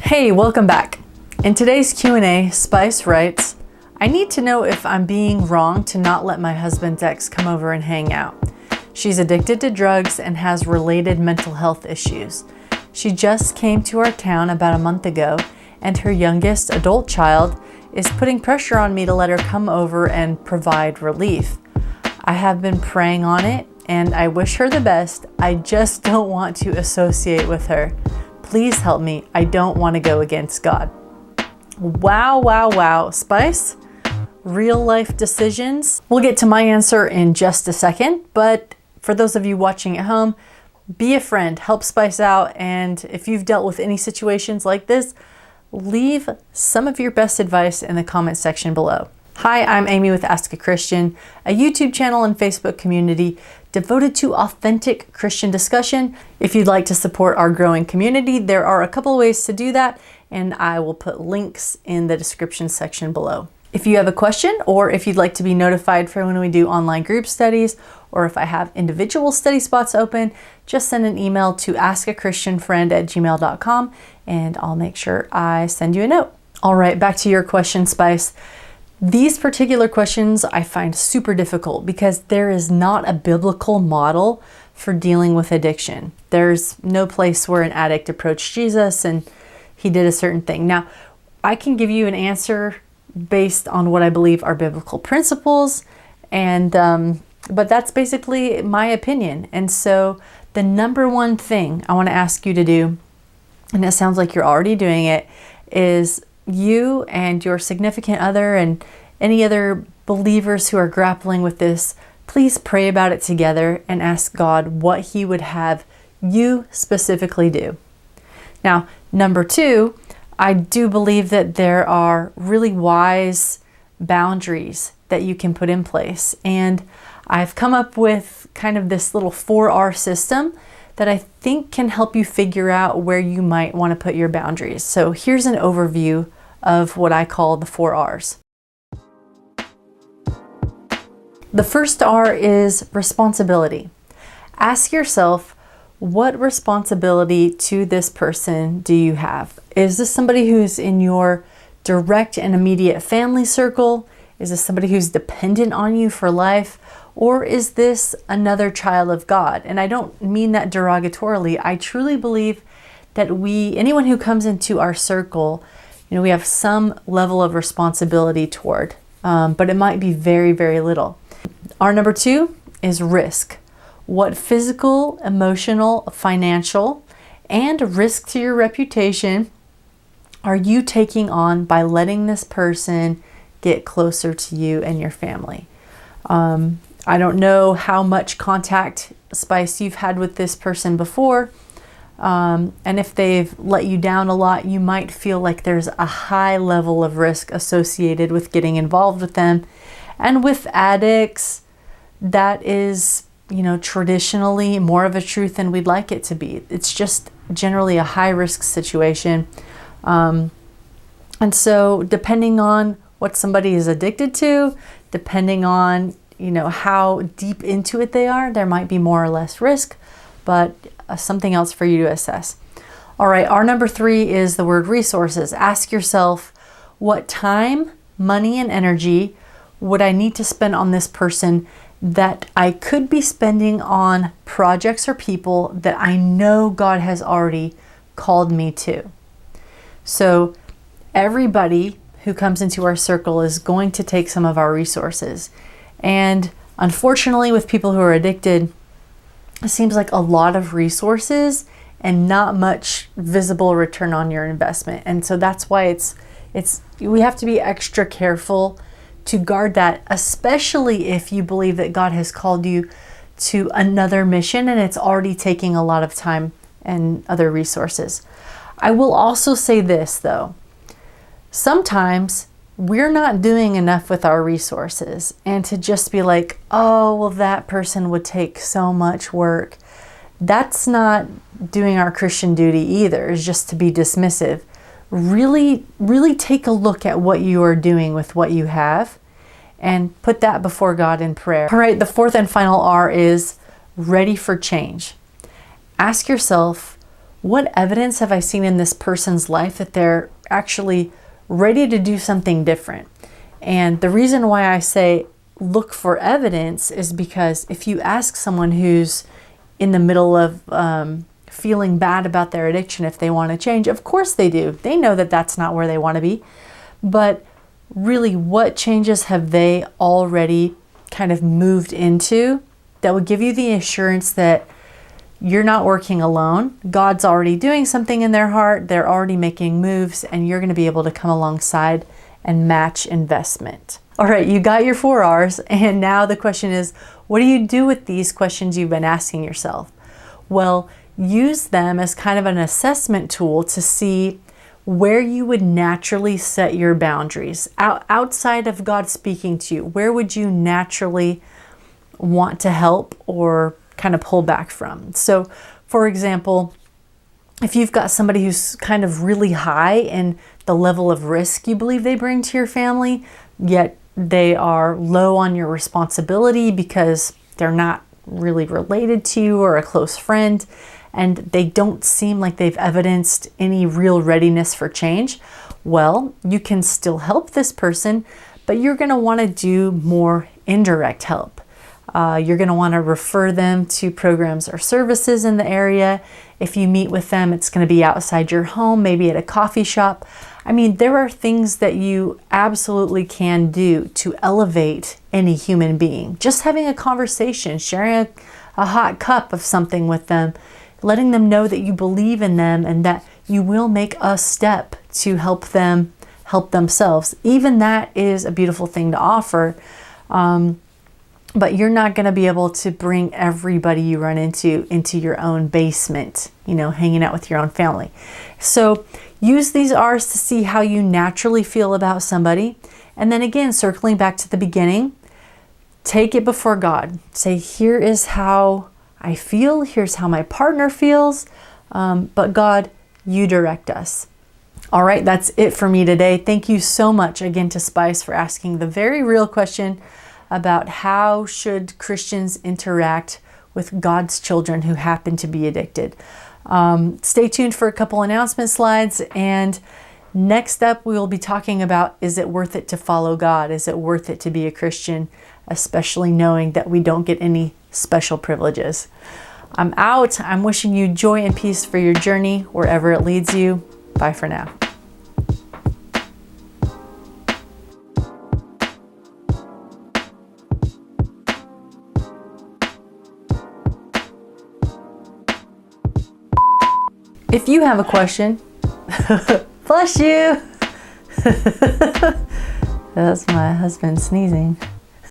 Hey, welcome back. In today's Q&A, Spice writes, I need to know if I'm being wrong to not let my husband's ex come over and hang out. She's addicted to drugs and has related mental health issues. She just came to our town about a month ago, and her youngest adult child is putting pressure on me to let her come over and provide relief. I have been praying on it, and I wish her the best. I just don't want to associate with her. Please help me. I don't want to go against God. Wow, Spice. Real life decisions. We'll get to my answer in just a second, but for those of you watching at home, be a friend, help Spice out, and if you've dealt with any situations like this, leave some of your best advice in the comment section below. Hi, I'm Amie with Ask a Christian, a YouTube channel and Facebook community devoted to authentic Christian discussion. If you'd like to support our growing community, there are a couple of ways to do that, and I will put links in the description section below. If you have a question, or if you'd like to be notified for when we do online group studies, or if I have individual study spots open, just send an email to askachristianfriend@gmail.com and I'll make sure I send you a note. All right, back to your question, Spice. These particular questions I find super difficult because there is not a biblical model for dealing with addiction. There's no place where an addict approached Jesus and he did a certain thing. Now, I can give you an answer based on what I believe are biblical principles, and but that's basically my opinion. And so the number one thing I want to ask you to do, and it sounds like you're already doing it, is you and your significant other and any other believers who are grappling with this, please pray about it together and ask God what He would have you specifically do. Now, number two, I do believe that there are really wise boundaries that you can put in place. And I've come up with kind of this little 4R system that I think can help you figure out where you might want to put your boundaries. So here's an overview of what I call the 4 R's. The first R is responsibility. Ask yourself, what responsibility to this person do you have? Is this somebody who's in your direct and immediate family circle? Is this somebody who's dependent on you for life? Or is this another child of God? And I don't mean that derogatorily. I truly believe that anyone who comes into our circle, we have some level of responsibility toward, but it might be very, very little. Our number two is risk. What physical, emotional, financial, and risk to your reputation are you taking on by letting this person get closer to you and your family? I don't know how much contact, Spice, you've had with this person before. And if they've let you down a lot, you might feel like there's a high level of risk associated with getting involved with them. And with addicts, that is, traditionally more of a truth than we'd like it to be. It's just generally a high risk situation. And so depending on what somebody is addicted to, depending on, how deep into it they are, there might be more or less risk, but something else for you to assess. All right, our number three is the word resources. Ask yourself, what time, money, and energy would I need to spend on this person that I could be spending on projects or people that I know God has already called me to? So everybody who comes into our circle is going to take some of our resources. And unfortunately, with people who are addicted, it seems like a lot of resources and not much visible return on your investment. And so that's why we have to be extra careful to guard that, especially if you believe that God has called you to another mission and it's already taking a lot of time and other resources. I will also say this though, sometimes we're not doing enough with our resources, and to just be like, oh, well, that person would take so much work. That's not doing our Christian duty either, is just to be dismissive. Really, really take a look at what you are doing with what you have and put that before God in prayer. All right, the fourth and final R is ready for change. Ask yourself, what evidence have I seen in this person's life that they're actually ready to do something different? And the reason why I say look for evidence is because if you ask someone who's in the middle of feeling bad about their addiction if they want to change, of course they do. They know that that's not where they want to be. But really, what changes have they already kind of moved into that would give you the assurance that you're not working alone? God's already doing something in their heart. They're already making moves, and you're going to be able to come alongside and match investment. All right, you got your 4 R's, and now the question is, what do you do with these questions you've been asking yourself? Well, use them as kind of an assessment tool to see where you would naturally set your boundaries. Outside of God speaking to you, where would you naturally want to help or kind of pull back from? So, for example, if you've got somebody who's kind of really high in the level of risk you believe they bring to your family, yet they are low on your responsibility because they're not really related to you or a close friend, and they don't seem like they've evidenced any real readiness for change, well, you can still help this person, but you're going to want to do more indirect help. You're going to want to refer them to programs or services in the area. If you meet with them, it's going to be outside your home, maybe at a coffee shop. I mean, there are things that you absolutely can do to elevate any human being. Just having a conversation, sharing a hot cup of something with them, letting them know that you believe in them and that you will make a step to help them help themselves. Even that is a beautiful thing to offer. But you're not going to be able to bring everybody you run into your own basement, hanging out with your own family. So use these R's to see how you naturally feel about somebody. And then again, circling back to the beginning, take it before God. Say, here is how I feel. Here's how my partner feels. But God, you direct us. All right, that's it for me today. Thank you so much again to Spice for asking the very real question about how should Christians interact with God's children who happen to be addicted. Stay tuned for a couple announcement slides, and next up we will be talking about, is it worth it to follow God? Is it worth it to be a Christian, especially knowing that we don't get any special privileges? I'm out. I'm wishing you joy and peace for your journey wherever it leads you. Bye for now. If you have a question, bless you. That's my husband sneezing.